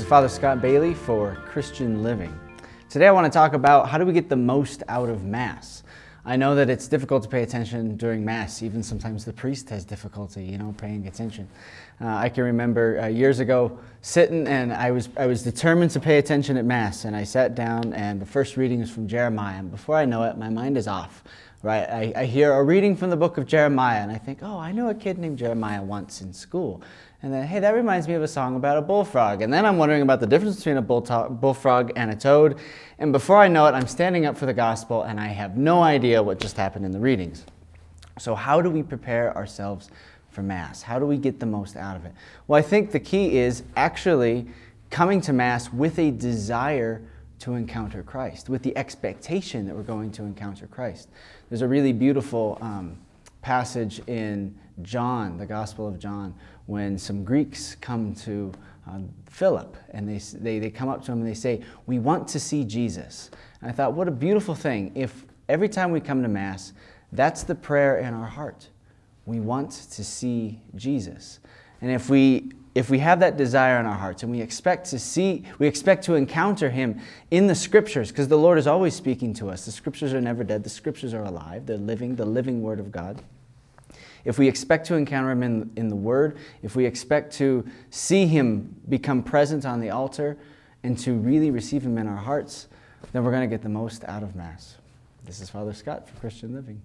Father Scott Bailey for Christian Living. Today I want to talk about how do we get the most out of Mass. I know that it's difficult to pay attention during Mass. Even sometimes the priest has difficulty, paying attention. I can remember years ago sitting and I was determined to pay attention at Mass, and I sat down and the first reading is from Jeremiah, and before I know it, my mind is off. Right? I hear a reading from the book of Jeremiah and I think, oh, I knew a kid named Jeremiah once in school. And then, hey, that reminds me of a song about a bullfrog. And then I'm wondering about the difference between a bullfrog and a toad. And before I know it, I'm standing up for the gospel and I have no idea what just happened in the readings. So how do we prepare ourselves for Mass? How do we get the most out of it? Well, I think the key is actually coming to Mass with a desire to encounter Christ, with the expectation that we're going to encounter Christ. There's a really beautiful passage in John, the Gospel of John, when some Greeks come to Philip and they come up to him and they say, "We want to see Jesus." And I thought, what a beautiful thing if every time we come to Mass, that's the prayer in our heart. We want to see Jesus. And if we have that desire in our hearts and we expect to encounter Him in the Scriptures, because the Lord is always speaking to us. The Scriptures are never dead. The Scriptures are alive. They're living, the living Word of God. If we expect to encounter Him in the Word, if we expect to see Him become present on the altar and to really receive Him in our hearts, then we're going to get the most out of Mass. This is Father Scott for Christian Living.